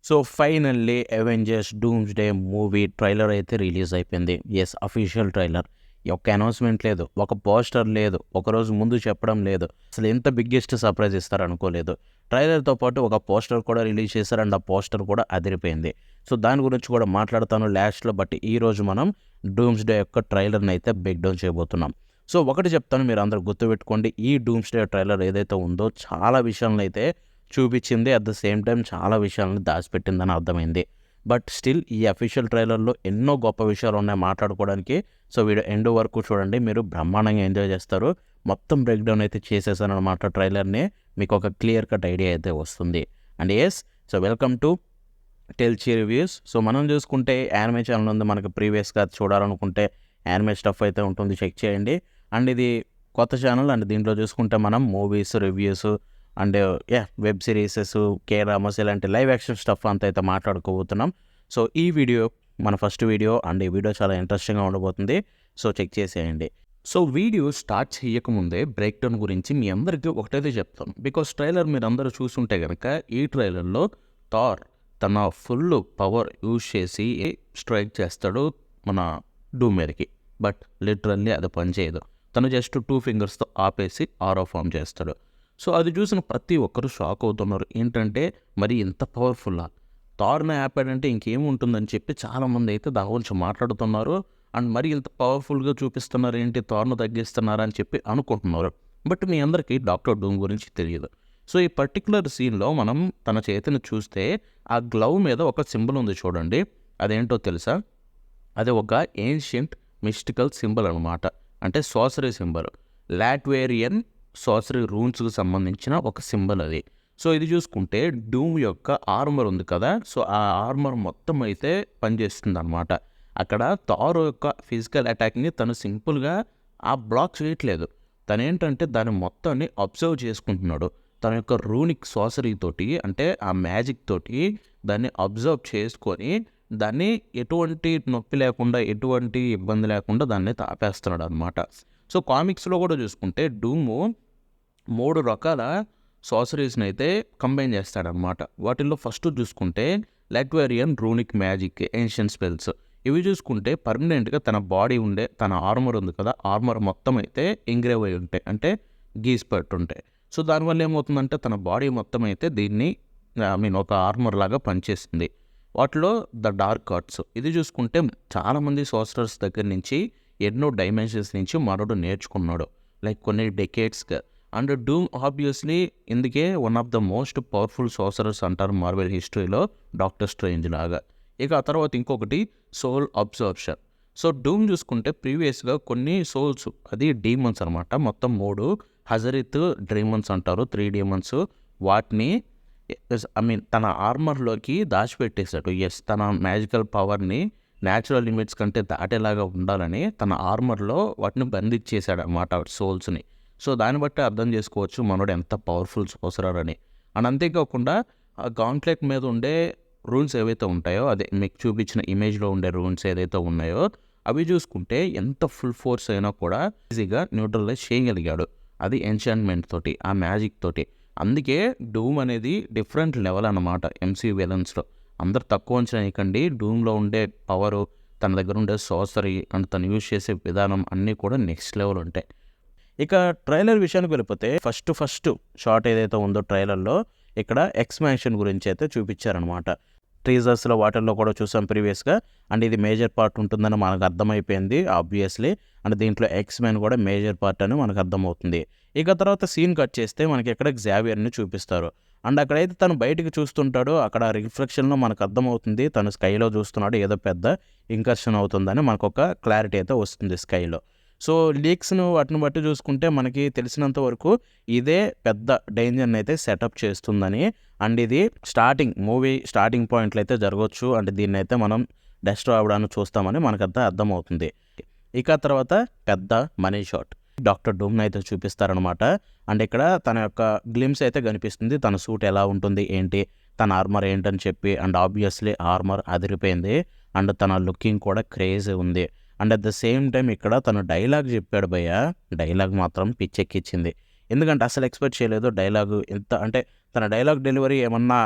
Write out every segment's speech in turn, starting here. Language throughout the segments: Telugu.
So finally Avengers Doomsday movie trailer అయితే రిలీజ్ అయిపోయింది. Yes, official trailer. ఒక్క అనౌన్స్మెంట్ లేదు, ఒక పోస్టర్ లేదు, ఒకరోజు ముందు చెప్పడం లేదు. అసలు ఎంత బిగ్గెస్ట్ సర్ప్రైజ్ ఇస్తారు అనుకోలేదు. ట్రైలర్తో పాటు ఒక పోస్టర్ కూడా రిలీజ్ చేశారు అండ్ ఆ పోస్టర్ కూడా అదిరిపోయింది. సో దాని గురించి కూడా మాట్లాడతాను లాస్ట్లో. బట్ ఈరోజు మనం డూమ్స్డే యొక్క ట్రైలర్ని అయితే బ్రేక్ డౌన్ చేయబోతున్నాం. సో ఒకటి చెప్తాను, మీరు అందరూ గుర్తుపెట్టుకోండి. ఈ డూమ్స్డే ట్రైలర్ ఏదైతే ఉందో చాలా విషయాలను అయితే చూపించింది. అట్ ద సేమ్ టైం చాలా విషయాలను దాచిపెట్టిందని అర్థమైంది. బట్ స్టిల్ ఈ అఫీషియల్ ట్రైలర్లో ఎన్నో గొప్ప విషయాలు ఉన్నాయి మాట్లాడుకోవడానికి. సో వీడియో ఎండ్ వరకు చూడండి, మీరు బ్రహ్మాండంగా ఎంజాయ్ చేస్తారు. మొత్తం బ్రేక్ డౌన్ అయితే చేసేసాను అనమాట ట్రైలర్ని. మీకు ఒక క్లియర్ కట్ ఐడియా అయితే వస్తుంది. And yes, so welcome to టెల్చి రివ్యూస్. సో మనం చూసుకుంటే యానిమే ఛానల్ ఉంది మనకు. ప్రీవియస్గా చూడాలనుకుంటే యానిమే స్టఫ్ అయితే ఉంటుంది, చెక్ చేయండి. అండ్ ఇది కొత్త ఛానల్. అండ్ దీంట్లో చూసుకుంటే మనం movies reviews and web series, K dramas ఇలాంటి లైవ్ యాక్షన్ స్టఫ్ అంతా అయితే మాట్లాడుకోబోతున్నాం. సో ఈ వీడియో మన ఫస్ట్ వీడియో అండ్ ఈ వీడియో చాలా ఇంట్రెస్టింగ్గా ఉండబోతుంది. సో చెక్ చేసేయండి. సో వీడియో స్టార్ట్ చేయకముందే బ్రేక్ డౌన్ గురించి మీ అందరికీ ఒకటైతే చెప్తాం. బికాస్ ట్రైలర్ మీరు అందరూ చూసుంటే కనుక ఈ ట్రైలర్లో థార్ తన ఫుల్ పవర్ యూజ్ చేసి స్ట్రైక్ చేస్తాడు మన డూమ్ మీదకి. బట్ లిటరల్లీ అది పనిచేయదు. తను జస్ట్ 2 ఫింగర్స్తో ఆపేసి ఆరో ఫామ్ చేస్తాడు. సో అది చూసిన ప్రతి ఒక్కరు షాక్ అవుతున్నారు. ఏంటంటే మరి ఇంత పవర్ఫుల్లా థార్ని ఆపాడంటే ఇంకేముంటుందని చెప్పి చాలామంది అయితే దాని గురించి మాట్లాడుతున్నారు. అండ్ మరి ఇంత పవర్ఫుల్గా చూపిస్తున్నారు ఏంటి, థార్ను తగ్గిస్తున్నారా అని చెప్పి అనుకుంటున్నారు. బట్ మీ అందరికీ డాక్టర్ డూమ్ గురించి తెలియదు. సో ఈ పర్టికులర్ సీన్లో మనం తన చేతిని చూస్తే ఆ గ్లవ్ మీద ఒక సింబల్ ఉంది చూడండి. అదేంటో తెలుసా? అది ఒక ఏన్షియంట్ మిస్టికల్ సింబల్ అనమాట. అంటే సార్సరీ సింబల్, లాట్వేరియన్ సార్సరీ రూన్స్కి సంబంధించిన ఒక సింబల్ అది. సో ఇది చూసుకుంటే డూమ్ యొక్క ఆర్మర్ ఉంది కదా, సో ఆ ఆర్మర్ మొత్తం అయితే పనిచేస్తుంది అనమాట. అక్కడ థార్ యొక్క ఫిజికల్ అటాక్ని తను సింపుల్గా ఆ బ్లాక్ చేయట్లేదు. తనేంటంటే దాన్ని మొత్తాన్ని అబ్జర్వ్ చేసుకుంటున్నాడు. తన యొక్క రూనిక్ సార్సరీ తోటి, అంటే ఆ మ్యాజిక్ తోటి దాన్ని అబ్జర్వ్ చేసుకొని దాన్ని ఎటువంటి నొప్పి లేకుండా, ఎటువంటి ఇబ్బంది లేకుండా దాన్ని ఆపేస్తున్నాడు అనమాట. సో కామిక్స్లో కూడా చూసుకుంటే డూము 3 రకాల సార్సరీస్ని అయితే కంబైన్ చేస్తాడనమాట. వాటిల్లో ఫస్ట్ చూసుకుంటే లాట్వేరియన్ రూనిక్ మ్యాజిక్ ఏన్షియన్ స్పెల్స్. ఇవి చూసుకుంటే పర్మనెంట్గా తన బాడీ ఉండే తన ఆర్మర్ ఉంది కదా, ఆర్మర్ మొత్తం అయితే ఎంగ్రేవ్ అయి ఉంటాయి, అంటే గీసి పెట్టుంటాయి. సో దానివల్ల ఏమవుతుందంటే తన బాడీ మొత్తం అయితే దీన్ని ఒక ఆర్మర్ లాగా పనిచేస్తుంది. వాటిలో ద డార్క్ ఆర్ట్స్, ఇది చూసుకుంటే చాలామంది సార్సరర్స్ దగ్గర నుంచి ఎన్నో డైమెన్షన్స్ నుంచి మనోడు నేర్చుకున్నాడు, లైక్ కొన్ని డెకేడ్స్గా. అండ్ డూమ్ ఆబ్వియస్లీ ఇందుకే one of the most powerful sorcerers అంటారు మార్వెల్ హిస్టరీలో, డాక్టర్ స్ట్రేంజ్ లాగా. ఇక ఆ తర్వాత ఇంకొకటి సోల్ అబ్జర్ప్షన్. సో డూమ్ చూసుకుంటే ప్రీవియస్గా కొన్ని సోల్స్, అది డీమన్స్ అనమాట, మొత్తం 3 హజరిత్ డ్రీమన్స్ అంటారు, 3 డీమన్స్. వాటిని తన ఆర్మర్లోకి దాచిపెట్టేశాడు. ఎస్, తన మ్యాజికల్ పవర్ని న్యాచురల్ లిమిట్స్ కంటే దాటేలాగా ఉండాలని తన ఆర్మర్లో వాటిని బంధించేశాడు అన్నమాట, సోల్స్ని. సో దాన్ని బట్టి అర్థం చేసుకోవచ్చు మనోడు ఎంత పవర్ఫుల్ సార్సరర్ అని. అండ్ అంతేకాకుండా ఆ గాంట్లెట్ మీద ఉండే రూన్స్ ఏవైతే ఉంటాయో, అదే మీకు చూపించిన ఇమేజ్లో ఉండే రూన్స్ ఏదైతే ఉన్నాయో, అవి చూసుకుంటే ఎంత ఫుల్ ఫోర్స్ అయినా కూడా ఈజీగా న్యూట్రలైజ్ చేయగలిగాడు. అది ఎన్చాంట్మెంట్ తోటి, ఆ మ్యాజిక్ తోటి. అందుకే డూమ్ అనేది డిఫరెంట్ లెవెల్ అన్నమాట ఎంసీయూ విలన్స్లో. అందరు తక్కువ అంచనా వేయకండి. డూమ్లో ఉండే పవరు, తన దగ్గర ఉండే సార్సరీ అండ్ తను యూజ్ చేసే విధానం అన్నీ కూడా నెక్స్ట్ లెవెల్ ఉంటాయి. ఇక ట్రైలర్ విషయానికి వెళ్ళిపోతే ఫస్ట్ షార్ట్ ఏదైతే ఉందో ట్రైలర్లో, ఇక్కడ ఎక్స్పాన్షన్ గురించి అయితే చూపించారనమాట. టీజర్స్లో వాటిల్లో కూడా చూసాం ప్రీవియస్గా. అండ్ ఇది మేజర్ పార్ట్ ఉంటుందని మనకు అర్థమైపోయింది ఆబ్వియస్లీ. అండ్ దీంట్లో ఎక్స్మెన్ కూడా మేజర్ పార్ట్ అని మనకు అర్థమవుతుంది. ఇక తర్వాత సీన్ కట్ చేస్తే మనకి ఇక్కడ గ్జావియర్ని చూపిస్తారు. అండ్ అక్కడైతే తను బయటికి చూస్తుంటాడో, అక్కడ రిఫ్లెక్షన్లో మనకు అర్థమవుతుంది తను స్కైలో చూస్తున్నాడు, ఏదో పెద్ద ఇంకర్షన్ అవుతుందని మనకు ఒక క్లారిటీ అయితే వస్తుంది స్కైలో. సో లీక్స్ను వాటిని బట్టి చూసుకుంటే మనకి తెలిసినంత వరకు ఇదే పెద్ద డేంజర్ని అయితే సెటప్ చేస్తుందని. అండ్ ఇది మూవీ స్టార్టింగ్ పాయింట్లు అయితే జరగవచ్చు. అండ్ దీన్ని అయితే మనం డెస్ట్రాయ్ అవ్వడానికి చూస్తామని మనకంతా అర్థమవుతుంది. ఇక తర్వాత పెద్ద మనీ షాట్ డాక్టర్ డూమ్ని అయితే చూపిస్తారనమాట. అండ్ ఇక్కడ తన యొక్క గ్లిమ్స్ అయితే కనిపిస్తుంది, తన సూట్ ఎలా ఉంటుంది ఏంటి, తన ఆర్మర్ ఏంటని చెప్పి. అండ్ ఆబ్వియస్లీ ఆర్మర్ అదిరిపోయింది. అండ్ తన లుకింగ్ కూడా క్రేజీ ఉంది. And at the same time ఇక్కడ తను డైలాగ్ చెప్పాడు భయ్య, డైలాగ్ మాత్రం పిచ్చెక్కిచ్చింది. ఎందుకంటే అసలు ఎక్స్పెక్ట్ చేయలేదు డైలాగు ఇంత, అంటే తన డైలాగ్ డెలివరీ ఏమన్నా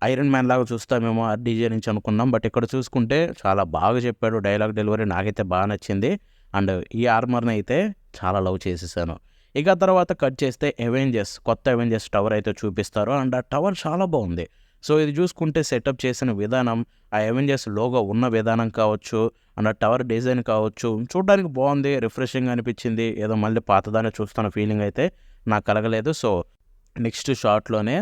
ఐరన్ మ్యాన్ లాగా చూస్తామేమో డీజే నుంచి అనుకున్నాం. బట్ ఇక్కడ చూసుకుంటే చాలా బాగా చెప్పాడు. డైలాగ్ డెలివరీ నాకైతే బాగా నచ్చింది. అండ్ ఈ ఆర్మర్‌ని అయితే చాలా లవ్ చేసేసాను. ఇక తర్వాత కట్ చేస్తే కొత్త అవెంజర్స్ టవర్ అయితే చూపిస్తారు. అండ్ ఆ టవర్ చాలా బాగుంది. సో ఇది చూసుకుంటే సెటప్ చేసిన విధానం, ఆ అవెంజర్స్ లోగో ఉన్న విధానం కావచ్చు, అండ్ ఆ టవర్ డిజైన్ కావచ్చు, చూడడానికి బాగుంది. రిఫ్రెషింగ్‌గా అనిపించింది. ఏదో మళ్ళీ పాతదాన్నే చూస్తున్న ఫీలింగ్ అయితే నాకు కలగలేదు. సో నెక్స్ట్ షాట్‌లోనే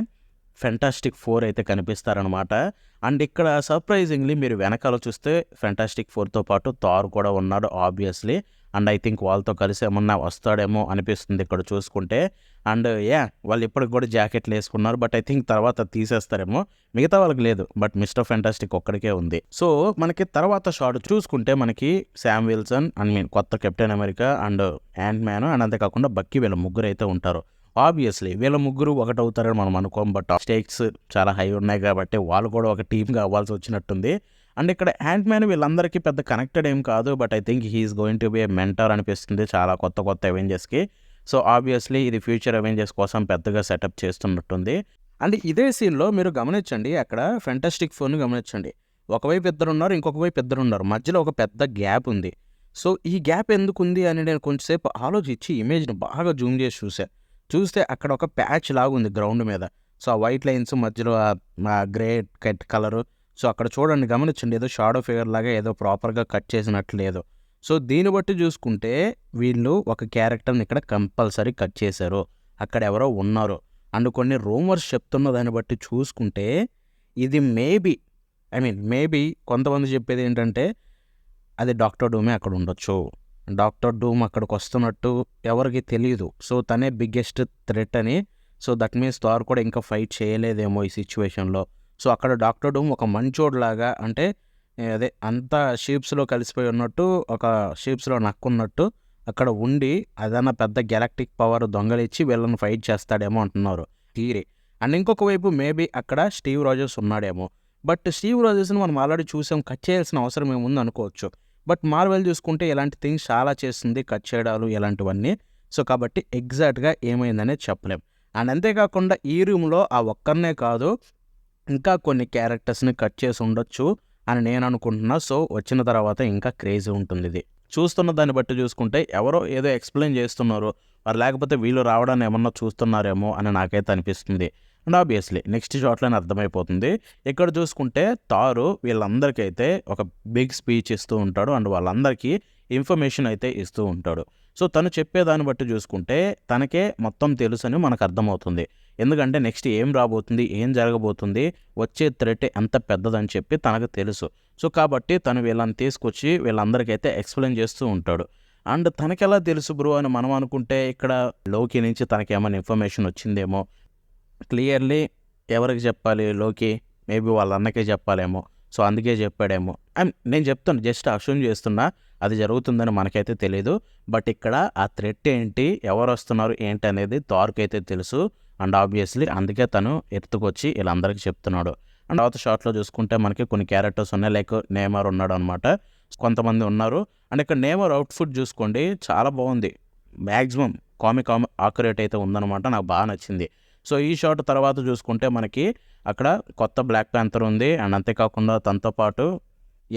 ఫెంటాస్టిక్ 4 అయితే కనిపిస్తారనమాట. అండ్ ఇక్కడ సర్ప్రైజింగ్‌లీ మీరు వెనకాల చూస్తే ఫెంటాస్టిక్ 4తో పాటు థార్ కూడా ఉన్నాడు ఆబ్వియస్‌లీ. అండ్ ఐ థింక్ వాళ్ళతో కలిసి ఏమన్నా వస్తాడేమో అనిపిస్తుంది ఇక్కడ చూసుకుంటే. అండ్ వాళ్ళు ఇప్పటికి కూడా జాకెట్లు వేసుకున్నారు. బట్ ఐ థింక్ తర్వాత తీసేస్తారేమో. మిగతా వాళ్ళకి లేదు. బట్ మిస్టర్ ఫెంటాస్టిక్ ఒక్కడికే ఉంది. సో మనకి తర్వాత షాట్ చూసుకుంటే మనకి శామ్ విల్సన్ కొత్త captain America and ant man and అంతేకాకుండా బక్కీ వీళ్ళ ముగ్గురు అయితే ఉంటారు. ఆబ్వియస్లీ వీళ్ళ ముగ్గురు ఒకటవుతారని మనం అనుకోం. బట్ స్టేక్స్ చాలా హై ఉన్నాయి కాబట్టి వాళ్ళు కూడా ఒక టీమ్గా అవ్వాల్సి వచ్చినట్టుంది. అండ్ ఇక్కడ యాంట్ మ్యాన్ వీళ్ళందరికీ పెద్ద కనెక్టెడ్ ఏం కాదు. But I think he's going to be a mentor అనిపిస్తుంది చాలా కొత్త అవెంజర్స్కి. సో ఆబ్వియస్లీ ఇది ఫ్యూచర్ అవెంజర్స్ కోసం పెద్దగా సెటప్ చేస్తున్నట్టుంది. అండ్ ఇదే సీన్లో మీరు గమనించండి, అక్కడ ఫెంటాస్టిక్ 4ని గమనించండి. ఒకవైపు ఇద్దరున్నారు, ఇంకొక వైపు ఇద్దరున్నారు. మధ్యలో ఒక పెద్ద గ్యాప్ ఉంది. సో ఈ గ్యాప్ ఎందుకు ఉంది అని నేను కొంచెంసేపు ఆలోచించి ఇమేజ్ని బాగా జూమ్ చేసి చూస్తే అక్కడ ఒక ప్యాచ్ లాగా ఉంది గ్రౌండ్ మీద. సో ఆ వైట్ లైన్స్ మధ్యలో ఆ గ్రే కట్ కలరు. సో అక్కడ చూడండి, గమనించండి, ఏదో షాడో ఫిగర్ లాగా ఏదో ప్రాపర్గా కట్ చేసినట్లు లేదు. సో దీన్ని బట్టి చూసుకుంటే వీళ్ళు ఒక క్యారెక్టర్ని ఇక్కడ కంపల్సరీ కట్ చేశారు. అక్కడ ఎవరో ఉన్నారు. అండ్ కొన్ని రూమర్స్ చెప్తున్న దాన్ని బట్టి చూసుకుంటే ఇది మేబీ కొంతమంది చెప్పేది ఏంటంటే అది డాక్టర్ డూమే అక్కడ ఉండొచ్చు. డాక్టర్ డూమ్ అక్కడికి వస్తున్నట్టు ఎవరికి తెలియదు. సో తనే బిగ్గెస్ట్ థ్రెట్ అని. సో దట్ మీన్స్ థార్ కూడా ఇంకా ఫైట్ చేయలేదేమో ఈ సిచ్యువేషన్లో. సో అక్కడ డాక్టర్ డూమ్ ఒక మంచోడ్లాగా, అంటే అదే అంతా షీప్స్లో కలిసిపోయి ఉన్నట్టు, ఒక షీప్స్లో నక్కున్నట్టు అక్కడ ఉండి అదన్నా పెద్ద గెలాక్టిక్ పవర్ దొంగలిచ్చి వీళ్ళని ఫైట్ చేస్తాడేమో అంటున్నారు థియరీ. అండ్ ఇంకొక వైపు మేబీ అక్కడ స్టీవ్ రాజర్స్ ఉన్నాడేమో. బట్ స్టీవ్ రాజర్స్ని మనం ఆల్రెడీ చూసాం, కట్ చేయాల్సిన అవసరం ఏముంది అనుకోవచ్చు. బట్ మార్వెల్ చూసుకుంటే ఇలాంటి థింగ్స్ చాలా చేస్తుంది, కట్ చేయడాలు ఇలాంటివన్నీ. సో కాబట్టి ఎగ్జాక్ట్గా ఏమైందనే చెప్పలేం. అండ్ అంతేకాకుండా ఈ రూమ్లో ఆ ఒక్కరినే కాదు, ఇంకా కొన్ని క్యారెక్టర్స్ని కట్ చేసి ఉండొచ్చు అని నేను అనుకుంటున్నా. సో వచ్చిన తర్వాత ఇంకా క్రేజీ ఉంటుంది ఇది. చూస్తున్న దాన్ని బట్టి చూసుకుంటే ఎవరో ఏదో ఎక్స్ప్లెయిన్ చేస్తున్నారు, మరి లేకపోతే వీళ్ళు రావడాన్ని ఏమన్నా చూస్తున్నారేమో అని నాకైతే అనిపిస్తుంది. అండ్ ఆబ్వియస్లీ నెక్స్ట్ షాట్లోనే అర్థమైపోతుంది. ఇక్కడ చూసుకుంటే థారు వీళ్ళందరికైతే ఒక బిగ్ స్పీచ్ ఇస్తూ ఉంటాడు. అండ్ వాళ్ళందరికీ ఇన్ఫర్మేషన్ అయితే ఇస్తూ ఉంటాడు. సో తను చెప్పేదాన్ని బట్టి చూసుకుంటే తనకే మొత్తం తెలుసని మనకు అర్థమవుతుంది. ఎందుకంటే నెక్స్ట్ ఏం రాబోతుంది, ఏం జరగబోతుంది, వచ్చే థ్రెట్ ఎంత పెద్దదని చెప్పి తనకు తెలుసు. సో కాబట్టి తను వీళ్ళని తీసుకొచ్చి వీళ్ళందరికైతే ఎక్స్ప్లెయిన్ చేస్తూ ఉంటాడు. అండ్ తనకెలా తెలుసు బ్రో అని మనం అనుకుంటే ఇక్కడ లోకి నుంచి తనకేమైనా ఇన్ఫర్మేషన్ వచ్చిందేమో. క్లియర్లీ ఎవరికి చెప్పాలి, లోకి మేబీ వాళ్ళ అన్నకే చెప్పాలేమో. సో అందుకే చెప్పాడేమో. అండ్ నేను చెప్తాను, జస్ట్ అస్యూమ్ చేస్తున్నా, అది జరుగుతుందని మనకైతే తెలీదు. బట్ ఇక్కడ ఆ థ్రెట్ ఏంటి, ఎవరు వస్తున్నారు ఏంటి అనేది థార్కి అయితే తెలుసు. అండ్ ఆబ్వియస్లీ అందుకే తను ఎత్తుకొచ్చి వీళ్ళందరికీ చెప్తున్నాడు. అండ్ తర్వాత షాట్లో చూసుకుంటే మనకి కొన్ని క్యారెక్టర్స్ ఉన్నాయి, లైక్ నేమర్ ఉన్నాడు అనమాట, కొంతమంది ఉన్నారు. అండ్ ఇక్కడ నేమర్ అవుట్ఫిట్ చూసుకోండి, చాలా బాగుంది. మ్యాక్సిమం కామిక్ ఆక్యురేట్ అయితే ఉందన్నమాట, నాకు బాగా నచ్చింది. సో ఈ షాట్ తర్వాత చూసుకుంటే మనకి అక్కడ కొత్త బ్లాక్ ప్యాంథర్ ఉంది. అండ్ అంతేకాకుండా తనతో పాటు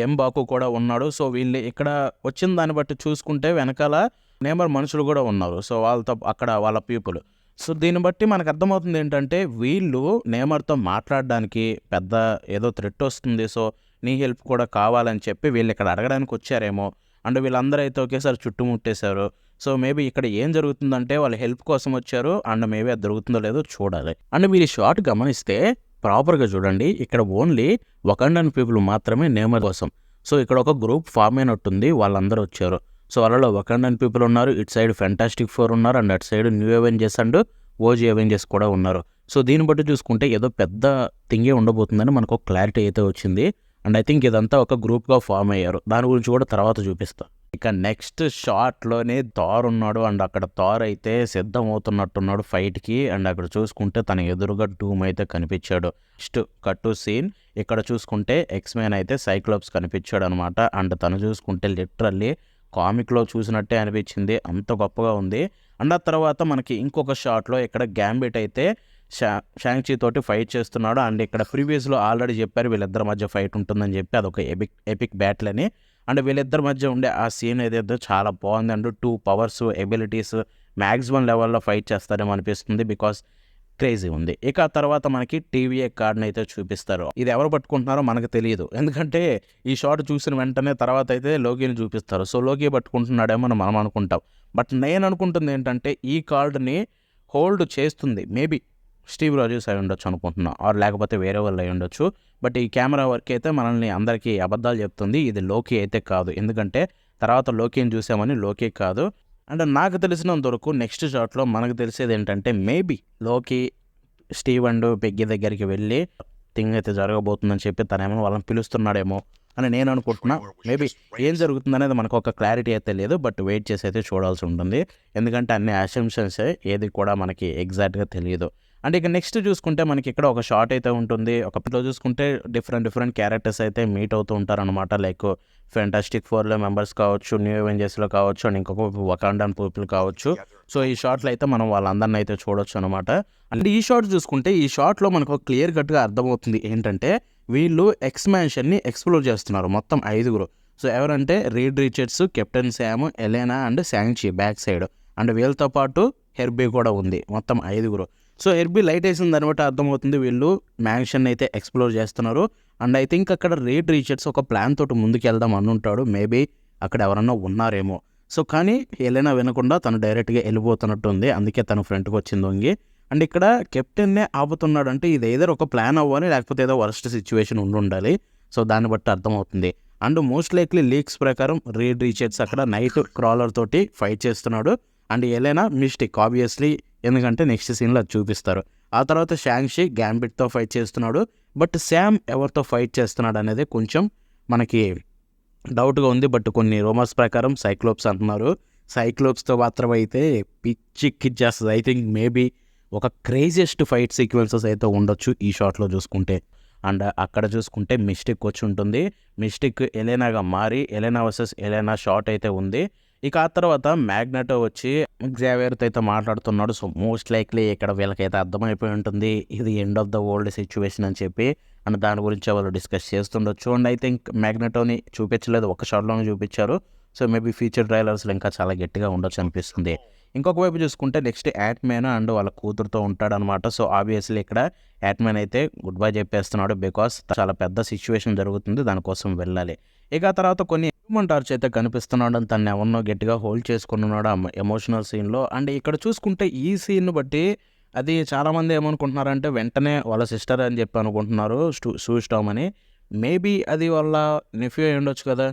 ఎంబాకు కూడా ఉన్నాడు. సో వీళ్ళు ఇక్కడ వచ్చిన దాన్ని బట్టి చూసుకుంటే వెనకాల నేమర్ మనుషులు కూడా ఉన్నారు. సో వాళ్ళతో అక్కడ వాళ్ళ పీపుల్. సో దీన్ని బట్టి మనకు అర్థమవుతుంది ఏంటంటే వీళ్ళు నేమర్తో మాట్లాడడానికి పెద్ద ఏదో థ్రెట్ వస్తుంది, సో నీ హెల్ప్ కూడా కావాలని చెప్పి వీళ్ళు ఇక్కడ అడగడానికి వచ్చారేమో. అండ్ వీళ్ళందరూ అయితే ఒకేసారి చుట్టుముట్టేశారు. సో మేబీ ఇక్కడ ఏం జరుగుతుందంటే వాళ్ళు హెల్ప్ కోసం వచ్చారు. అండ్ మేబీ అది జరుగుతుందో లేదో చూడాలి. అండ్ మీరు ఈ షాట్ గమనిస్తే ప్రాపర్గా చూడండి, ఇక్కడ ఓన్లీ వకండన్ పీపుల్ మాత్రమే నేమర్ కోసం. సో ఇక్కడ ఒక గ్రూప్ ఫామ్ అయినట్టుంది, వాళ్ళందరూ వచ్చారు. సో వాళ్ళలో వకండన్ పీపుల్ ఉన్నారు, ఇటు సైడ్ ఫెంటాస్టిక్ 4 ఉన్నారు, అండ్ అటు side new Avengers and OG Avengers కూడా ఉన్నారు. సో దీన్ని బట్టి చూసుకుంటే ఏదో పెద్ద థింగే ఉండబోతుందని మనకు ఒక క్లారిటీ అయితే వచ్చింది. అండ్ ఐ థింక్ ఇదంతా ఒక గ్రూప్గా ఫామ్ అయ్యారు. దాని గురించి కూడా తర్వాత చూపిస్తాను. ఇక నెక్స్ట్ షాట్లోనే థార్ ఉన్నాడు. అండ్ అక్కడ థార్ అయితే సిద్ధమవుతున్నట్టున్నాడు ఫైట్కి. అండ్ అక్కడ చూసుకుంటే తన ఎదురుగా డూమ్ అయితే కనిపించాడు. నెక్స్ట్ కట్టు సీన్ ఇక్కడ చూసుకుంటే ఎక్స్మెన్ అయితే సైక్లోప్స్ కనిపించాడు అనమాట. అండ్ తను చూసుకుంటే లిటరల్లీ కామిక్లో చూసినట్టే అనిపించింది, అంత గొప్పగా ఉంది. అండ్ ఆ తర్వాత మనకి ఇంకొక షాట్లో ఇక్కడ గ్యాంబిట్ అయితే షాంగ్‌చి తోటి ఫైట్ చేస్తున్నాడు. అండ్ ఇక్కడ ప్రీవియస్‌లో ఆల్రెడీ చెప్పారు వీళ్ళిద్దరి మధ్య ఫైట్ ఉంటుందని చెప్పి, అదొక ఎపిక్ బ్యాటిల్ అని. అండ్ వీళ్ళిద్దరి మధ్య ఉండే ఆ సీన్ ఏదైతే చాలా బాగుంది. అండ్ 2 పవర్స్, ఎబిలిటీస్ మ్యాక్సిమం లెవెల్‌లో ఫైట్ చేస్తారేమో అనిపిస్తుంది. బికాస్ క్రేజీ ఉంది. ఇక ఆ తర్వాత మనకి టీవీఏ కార్డ్‌నైతే చూపిస్తారు. ఇది ఎవరు పట్టుకుంటున్నారో మనకు తెలీదు. ఎందుకంటే ఈ షాట్ చూసిన వెంటనే తర్వాత అయితే లోకీని చూపిస్తారు. సో లోకీ పట్టుకుంటున్నాడేమో అని మనం అనుకుంటాం. బట్ నేను అనుకుంటుంది ఏంటంటే ఈ కార్డ్‌ని హోల్డ్ చేస్తుంది మేబీ స్టీవ్ రాజర్స్ అయి ఉండొచ్చు అనుకుంటున్నా. ఆర్ లేకపోతే వేరే వాళ్ళు అయి ఉండొచ్చు. బట్ ఈ కెమెరా వర్క్ అయితే మనల్ని అందరికీ అబద్ధాలు చెప్తుంది. ఇది లోకీ అయితే కాదు. ఎందుకంటే తర్వాత లోకీని చూసామని లోకీ కాదు. అంటే నాకు తెలిసినంత వరకు నెక్స్ట్ షాట్లో మనకు తెలిసేది ఏంటంటే మేబీ లోకీ స్టీవ్ అండ్ పెగ్గి దగ్గరికి వెళ్ళి థింగ్ అయితే జరగబోతుందని చెప్పి తనేమో వాళ్ళని పిలుస్తున్నాడేమో అని నేను అనుకుంటున్నా. మేబీ ఏం జరుగుతుందనేది మనకు ఒక క్లారిటీ అయితే లేదు. బట్ వెయిట్ చేసి అయితే చూడాల్సి ఉంటుంది. ఎందుకంటే అన్ని అసంప్షన్సే, ఏది కూడా మనకి ఎగ్జాక్ట్గా తెలియదు. అండ్ ఇక నెక్స్ట్ చూసుకుంటే మనకి ఇక్కడ ఒక షాట్ అయితే ఉంటుంది. ఒకలో చూసుకుంటే డిఫరెంట్ క్యారెక్టర్స్ అయితే మీట్ అవుతూ ఉంటారనమాట. లైక్ ఫెంటాస్టిక్ 4లో మెంబర్స్ కావచ్చు, న్యూ అవెంజర్స్లో కావచ్చు, అండ్ ఇంకొక వకాండాన్ పీపుల్ కావచ్చు. సో ఈ షాట్లో అయితే మనం వాళ్ళందరినీ అయితే చూడొచ్చు అనమాట. అండ్ ఈ షాట్ చూసుకుంటే ఈ షాట్లో మనకు క్లియర్ కట్గా అర్థమవుతుంది ఏంటంటే వీళ్ళు ఎక్స్మాన్షన్ని ఎక్స్ప్లోర్ చేస్తున్నారు. మొత్తం 5. సో ఎవరంటే Reed Richards, Captain Sam, Elena and Shang Chi back side. And వీళ్ళతో పాటు హెర్బీ కూడా ఉంది. మొత్తం 5. సో హెర్బీ లైట్ వేసిన దాన్ని బట్టి అర్థమవుతుంది వీళ్ళు మ్యాన్షన్ అయితే ఎక్స్ప్లోర్ చేస్తున్నారు. అండ్ ఐ థింక్ అక్కడ రీడ్ రిచర్డ్స్ ఒక ప్లాన్ తోటి ముందుకు వెళ్దాం అనుంటాడు. మేబీ అక్కడ ఎవరన్నా ఉన్నారేమో. సో కానీ ఎలెనా వినకుండా తను డైరెక్ట్గా వెళ్ళిపోతున్నట్టు ఉంది. అందుకే తను ఫ్రంట్కి వచ్చింది వంగి. అండ్ ఇక్కడ కెప్టెన్నే ఆపుతున్నాడు అంటే ఇది ఏదో ఒక ప్లాన్ అవ్వాలి, లేకపోతే ఏదో వర్స్ట్ సిచ్యువేషన్ ఉండాలి. సో దాన్ని బట్టి అర్థమవుతుంది. అండ్ మోస్ట్ లైక్లీ లీక్స్ ప్రకారం రీడ్ రిచర్డ్స్ అక్కడ నైట్ క్రాలర్ తోటి ఫైట్ చేస్తున్నాడు. అండ్ ఎలెనా మిస్టేక్ ఆబ్వియస్లీ, ఎందుకంటే నెక్స్ట్ సీన్లో అది చూపిస్తారు. ఆ తర్వాత షాంగ్‌చి గ్యాంబిట్తో ఫైట్ చేస్తున్నాడు. బట్ శామ్ ఎవరితో ఫైట్ చేస్తున్నాడు అనేది కొంచెం మనకి డౌట్గా ఉంది. బట్ కొన్ని రూమర్స్ ప్రకారం సైక్లోప్స్ అంటున్నారు. సైక్లోప్స్తో మాత్రం అయితే పిచ్చిక్కిచ్చేస్తుంది. ఐ థింక్ మేబీ ఒక క్రేజియస్ట్ ఫైట్ సీక్వెన్సెస్ అయితే ఉండొచ్చు ఈ షాట్లో చూసుకుంటే. అండ్ అక్కడ చూసుకుంటే మిస్టిక్ వచ్చి ఉంటుంది. మిస్టిక్ ఎలెనాగా మారి ఎలెనా వర్సెస్ ఎలెనా షాట్ అయితే ఉంది. ఇక ఆ తర్వాత మ్యాగ్నెటో వచ్చి జేవియర్తో అయితే మాట్లాడుతున్నాడు. సో మోస్ట్ లైక్లీ ఇక్కడ వీళ్ళకైతే అర్థమైపోయి ఉంటుంది ఇది end of the world situation అని చెప్పి. అండ్ దాని గురించి వాళ్ళు డిస్కస్ చేస్తుండొచ్చు. అండ్ ఐ థింక్ మ్యాగ్నెటోని చూపించలేదు, ఒక షాట్లోనే చూపించారు. సో మేబీ ఫ్యూచర్ ట్రైలర్స్లో ఇంకా చాలా గట్టిగా ఉండొచ్చు అనిపిస్తుంది. ఇంకొక వైపు చూసుకుంటే నెక్స్ట్ యాట్మ్యాన్ అండ్ వాళ్ళ కూతురుతో ఉంటాడనమాట. సో ఆబ్వియస్లీ ఇక్కడ యాట్మ్యాన్ అయితే గుడ్ బై చెప్పేస్తున్నాడు. బికాస్ చాలా పెద్ద సిచ్యువేషన్ జరుగుతుంది, దానికోసం వెళ్ళాలి. ఇక ఆ తర్వాత కొన్ని హ్యూమన్ టార్చ్ అయితే కనిపిస్తున్నాడు. అని తను ఎవరినో గట్టిగా హోల్డ్ చేసుకుని ఉన్నాడు ఆ ఎమోషనల్ సీన్లో. అండ్ ఇక్కడ చూసుకుంటే ఈ సీన్ బట్టి అది చాలామంది ఏమనుకుంటున్నారంటే వెంటనే వాళ్ళ సిస్టర్ అని చెప్పి అనుకుంటున్నారు, సూ స్టామ్ అని. మేబీ అది వాళ్ళ నెఫ్యూ అయి ఉండొచ్చు కదా,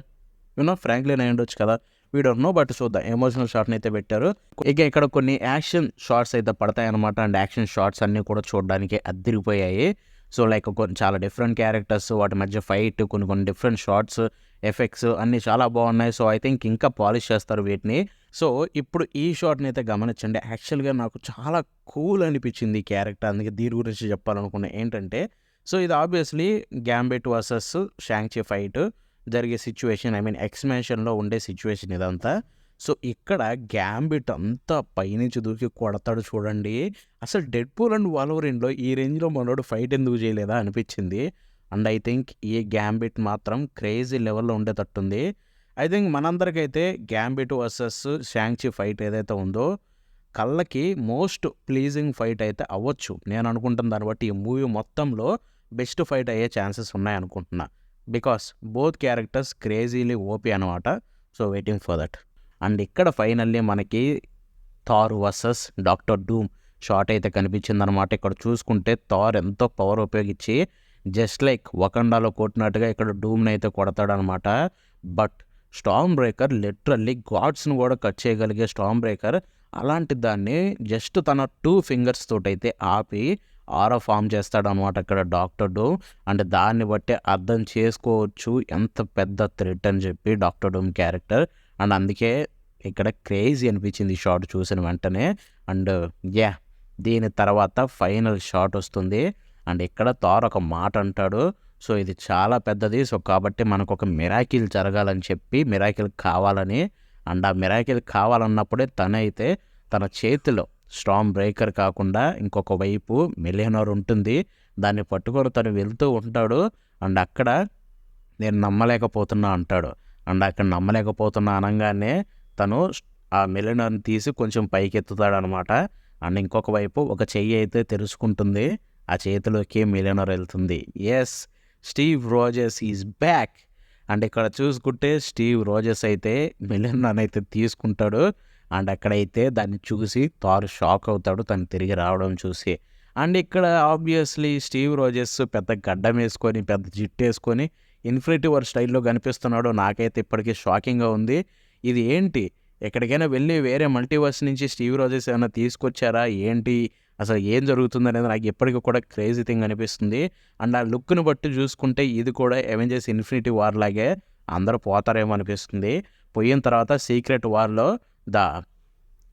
ఫ్రాంక్లిన్ అయి ఉండొచ్చు కదా, వీ డోంట్ నో. బట్ చూద్దాం. ఎమోషనల్ షాట్ని అయితే పెట్టారు. ఇక ఇక్కడ కొన్ని యాక్షన్ షాట్స్ అయితే పడతాయన్నమాట. అండ్ యాక్షన్ షాట్స్ అన్నీ కూడా చూడడానికి అద్దరిపోయాయి. సో లైక్ కొన్ని చాలా డిఫరెంట్ క్యారెక్టర్స్, వాటి మధ్య ఫైట్, కొన్ని డిఫరెంట్ షాట్స్, ఎఫెక్ట్స్ అన్నీ చాలా బాగున్నాయి. సో ఐ థింక్ ఇంకా పాలిష్ చేస్తారు వీటిని. సో ఇప్పుడు ఈ షాట్ని అయితే గమనించండి. యాక్చువల్గా నాకు చాలా కూల్ అనిపించింది ఈ క్యారెక్టర్, అందుకే దీని గురించి చెప్పాలనుకున్నా. ఏంటంటే సో ఇది obviously gambit versus Shang Chi fight జరిగే సిచ్యువేషన్, ఐ మీన్ ఎక్స్‌మెన్షన్‌లో ఉండే సిచ్యువేషన్ ఇదంతా. సో ఇక్కడ గ్యాంబిట్ అంతా పైనుంచి దూకి కొడతాడు చూడండి. అసలు డెడ్‌పూల్ అండ్ వోల్వరిన్‌లో ఈ రేంజ్లో మనోడు ఫైట్ ఎందుకు చేయలేదా అనిపించింది. అండ్ ఐ థింక్ ఈ గ్యాంబిట్ మాత్రం క్రేజీ లెవెల్లో ఉండేటట్టుంది. ఐ థింక్ మనందరికైతే గ్యాంబిట్ వర్సెస్ షాంగ్‌చి ఫైట్ ఏదైతే ఉందో కళ్ళకి మోస్ట్ ప్లీజింగ్ ఫైట్ అయితే అవ్వచ్చు. నేను అనుకుంటున్న దాన్ని బట్టి ఈ మూవీ మొత్తంలో బెస్ట్ ఫైట్ అయ్యే ఛాన్సెస్ ఉన్నాయనుకుంటున్నా. Because both characters crazily OP అనమాట. So waiting for that. And ఇక్కడ ఫైనల్లీ మనకి Thor versus Doctor Doom shot అయితే కనిపించిందనమాట. ఇక్కడ చూసుకుంటే థార్ ఎంతో పవర్ ఉపయోగించి జస్ట్ లైక్ వకండాలో కొట్టినట్టుగా ఇక్కడ డూమ్ని అయితే కొడతాడనమాట. బట్ స్టార్మ్ బ్రేకర్ లిటరల్లీ గాడ్స్ని కూడా కట్ చేయగలిగే స్టార్మ్ బ్రేకర్ అలాంటి దాన్ని జస్ట్ తన 2 ఫింగర్స్ తోటైతే ఆపి ఆరా ఫామ్ చేస్తాడనమాట ఇక్కడ డాక్టర్ డూమ్. అండ్ దాన్ని బట్టి అర్థం చేసుకోవచ్చు ఎంత పెద్ద థ్రెట్ అని చెప్పి డాక్టర్ డూమ్ క్యారెక్టర్. అండ్ అందుకే ఇక్కడ క్రేజీ అనిపించింది ఈ షాట్ చూసిన వెంటనే. అండ్ దీని తర్వాత ఫైనల్ షాట్ వస్తుంది. అండ్ ఇక్కడ థార్ ఒక మాట అంటాడు. సో ఇది చాలా పెద్దది. సో కాబట్టి మనకు ఒక మిరాకిల్ జరగాలని చెప్పి, మిరాకిల్ కావాలని, అండ్ ఆ మిరాకిల్ కావాలన్నప్పుడే తనైతే తన చేతిలో స్టార్మ్ బ్రేకర్ కాకుండా ఇంకొక వైపు మిలియనర్ ఉంటుంది. దాన్ని పట్టుకొని తను వెళ్తూ ఉంటాడు. అండ్ అక్కడ నేను నమ్మలేకపోతున్నా అంటాడు. అండ్ అక్కడ నమ్మలేకపోతున్నా అనగానే తను ఆ మిలియనర్ని తీసి కొంచెం పైకెత్తుతాడనమాట. అండ్ ఇంకొక వైపు ఒక చెయ్యి అయితే తెరుచుకుంటుంది. ఆ చేతిలోకి మిలియనర్ వెళ్తుంది. Yes, Steve Rogers is back. And ఇక్కడ చూసుకుంటే స్టీవ్ రోజర్స్ అయితే మిలియనర్ అయితే తీసుకుంటాడు. అండ్ అక్కడైతే దాన్ని చూసి థార్ షాక్ అవుతాడు తను తిరిగి రావడం చూసి. అండ్ ఇక్కడ ఆబ్వియస్లీ స్టీవ్ రోజర్స్ పెద్ద గడ్డం వేసుకొని పెద్ద జిట్టు వేసుకొని ఇన్ఫినిటీ వార్ స్టైల్లో కనిపిస్తున్నాడు. నాకైతే ఇప్పటికీ షాకింగ్గా ఉంది. ఇది ఏంటి, ఎక్కడికైనా వెళ్ళి వేరే మల్టీవర్స్ నుంచి స్టీవ్ రోజర్స్ ఏమైనా తీసుకొచ్చారా ఏంటి, అసలు ఏం జరుగుతుంది అనేది నాకు ఇప్పటికీ కూడా క్రేజీ థింగ్ అనిపిస్తుంది. అండ్ ఆ లుక్ను బట్టి చూసుకుంటే ఇది కూడా అవెంజర్స్ ఇన్ఫినిటీ వార్ లాగే అందరూ పోతారేమో అనిపిస్తుంది. పోయిన తర్వాత సీక్రెట్ వార్లో ద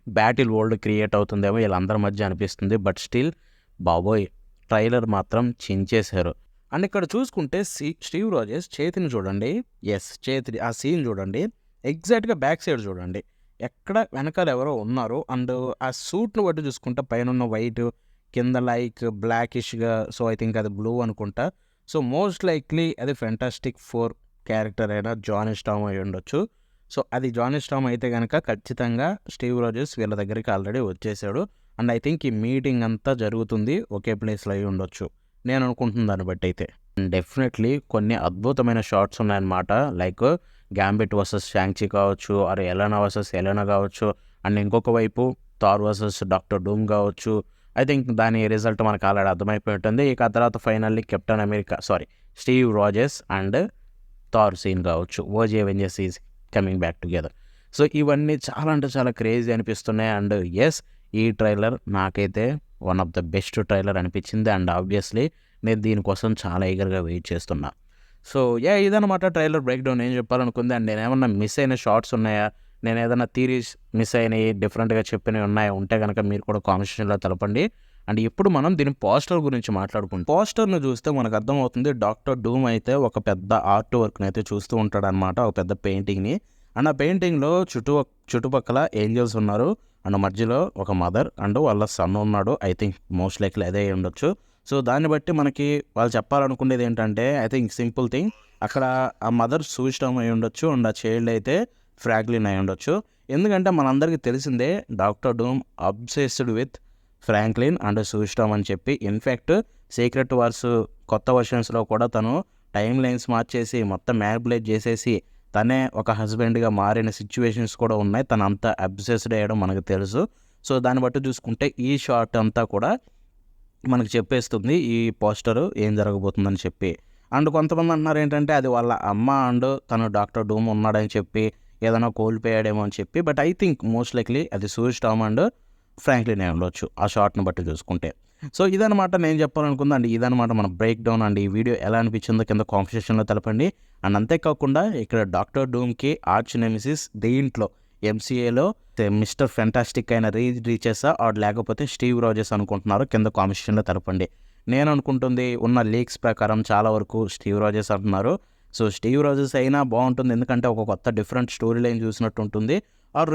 బ్యాటిల్ వరల్డ్ క్రియేట్ అవుతుందేమో వీళ్ళందరి మధ్య అనిపిస్తుంది. బట్ స్టిల్ బాబోయ్, ట్రైలర్ మాత్రం చించేశారు. అండ్ ఇక్కడ చూసుకుంటే స్టీవ్ రోజర్స్ చేతిని చూడండి. ఎస్, చేతి ఆ సీన్ చూడండి. ఎగ్జాక్ట్గా బ్యాక్ సైడ్ చూడండి, ఎక్కడ వెనకాల ఎవరో ఉన్నారు. అండ్ ఆ సూట్ను బట్టి చూసుకుంటే పైన ఉన్న వైట్, కింద లైక్ బ్లాకిష్గా, సో ఐ థింక్ అది బ్లూ అనుకుంటా. సో మోస్ట్ లైక్లీ అది ఫెంటాస్టిక్ 4 క్యారెక్టర్ అయిన జానీ స్టార్మ్ అయి ఉండొచ్చు. సో అది జానీ స్టార్మ్ అయితే కనుక ఖచ్చితంగా స్టీవ్ రోజర్స్ వీళ్ళ దగ్గరికి ఆల్రెడీ వచ్చేసాడు. అండ్ ఐ థింక్ ఈ మీటింగ్ అంతా జరుగుతుంది ఒకే ప్లేస్లో అయి ఉండొచ్చు నేను అనుకుంటున్న దాన్ని బట్టి అయితే. డెఫినెట్లీ కొన్ని అద్భుతమైన షాట్స్ ఉన్నాయన్నమాట. లైక్ గ్యాంబిట్ వర్సెస్ షాంగ్‌చి కావచ్చు, ఆర్ ఎలెనా వర్సెస్ ఎలెనా కావచ్చు. అండ్ ఇంకొక వైపు థార్ వర్సెస్ డాక్టర్ డూమ్ కావచ్చు. ఐ థింక్ దాని రిజల్ట్ మనకు ఆల్రెడీ అర్థమైపోయి ఉంటుంది. ఇక ఆ తర్వాత finally Captain America Steve Rogers and Thor scene కావచ్చు. OG Avengers is coming back together. So ఇవన్నీ చాలా అంటే చాలా క్రేజీ అనిపిస్తున్నాయి. అండ్ ఎస్, ఈ ట్రైలర్ నాకైతే one of the best trailer అనిపించింది. అండ్ ఆబ్వియస్లీ నేను దీనికోసం చాలా ఈగర్గా వెయిట్ చేస్తున్నా. సో ఇదన్నమాట ట్రైలర్ బ్రేక్ డౌన్. ఏం చెప్పాలనుకుంది, అండ్ నేను ఏమన్నా మిస్ అయిన షార్ట్స్ ఉన్నాయా, నేను ఏదైనా థీరీస్ మిస్ అయినవి డిఫరెంట్గా చెప్పినవి ఉన్నాయా ఉంటే కనుక మీరు కూడా కామెంట్స్లో తెలపండి. అండ్ ఇప్పుడు మనం దీని పోస్టర్ గురించి మాట్లాడుకుంటాం. పోస్టర్ను చూస్తే మనకు అర్థమవుతుంది డాక్టర్ డూమ్ అయితే ఒక పెద్ద ఆర్ట్ వర్క్ని అయితే చూస్తూ ఉంటాడు అనమాట, ఒక పెద్ద పెయింటింగ్ని. అండ్ ఆ పెయింటింగ్లో చుట్టుపక్కల ఏంజల్స్ ఉన్నారు. అండ్ మధ్యలో ఒక మదర్ అండ్ వాళ్ళ సన్ ఉన్నాడు. ఐ థింక్ మోస్ట్ లైక్లీ అదే ఉండొచ్చు. సో దాన్ని బట్టి మనకి వాళ్ళు చెప్పాలనుకునేది ఏంటంటే, ఐ థింక్ సింపుల్ థింగ్, అక్కడ ఆ మదర్ సూయిస్టామ్ అయి ఉండొచ్చు అండ్ ఆ చైల్డ్ అయితే ఫ్రాంక్లిన్ అయి ఉండొచ్చు. ఎందుకంటే మనందరికీ తెలిసిందే Doctor Doom obsessed with Franklin and Sue Storm అని చెప్పి. ఇన్ఫ్యాక్ట్ సీక్రెట్ వార్స్ కొత్త వర్షన్స్లో కూడా తను టైం లైన్స్ మార్చేసి మొత్తం మ్యానిపులేట్ చేసేసి తనే ఒక హస్బెండ్గా మారిన సిచ్యువేషన్స్ కూడా ఉన్నాయి. తను అంతా అబ్సెస్డ్ అయ్యడం మనకు తెలుసు. సో దాన్ని బట్టి చూసుకుంటే ఈ షార్ట్ అంతా కూడా మనకు చెప్పేస్తుంది ఈ పోస్టరు ఏం జరగబోతుందని చెప్పి. అండ్ కొంతమంది అంటున్నారు ఏంటంటే అది వాళ్ళ అమ్మ అండ్ తను డాక్టర్ డూమ్ ఉన్నాడని చెప్పి ఏదైనా కోల్పోయాడేమో అని చెప్పి. But I think most likely అది సూయిస్టామ్ అండ్ ఫ్రాంక్లిన్ అయి ఉండొచ్చు ఆ షార్ట్ని బట్టి చూసుకుంటే. సో ఇదనమాట నేను చెప్పాలనుకుంది. అండ్ ఇదనమాట మన బ్రేక్ డౌన్. అండ్ ఈ వీడియో ఎలా అనిపించిందో కింద కామెంట్ సెక్షన్లో తెలపండి. అండ్ అంతేకాకుండా ఇక్కడ డాక్టర్ డూమ్కి ఆర్చ్ నెమిసిస్ దీంట్లో ఎంసీఏలో మిస్టర్ ఫెంటాస్టిక్ అయిన రీచెస్ ఆర్ లేకపోతే స్టీవ్ రోజర్స్ అనుకుంటున్నారు కింద కామెంట్ సెక్షన్లో తెలపండి. నేను అనుకుంటుంది ఉన్న లీక్స్ ప్రకారం చాలా వరకు స్టీవ్ రోజర్స్ అంటున్నారు. సో స్టీవ్ రోజర్స్ అయినా బాగుంటుంది, ఎందుకంటే ఒక కొత్త డిఫరెంట్ స్టోరీ లైన్ చూసినట్టు ఉంటుంది. ఆర్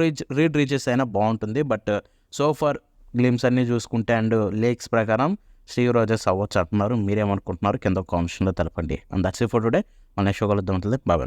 రీచెస్ అయినా బాగుంటుంది. బట్ సో ఫార్ గ్లిమ్స్ అన్నీ చూసుకుంటే అండ్ లీక్స్ ప్రకారం స్టీవ్ రోజర్స్ అవ్వచ్చు అంటున్నారు. మీరేమనుకుంటున్నారు కింద కామెంట్ సెక్షన్లో తెలపండి. And that's it for today. మన నెక్స్ట్ షో కలుద్దాం. బాయ్.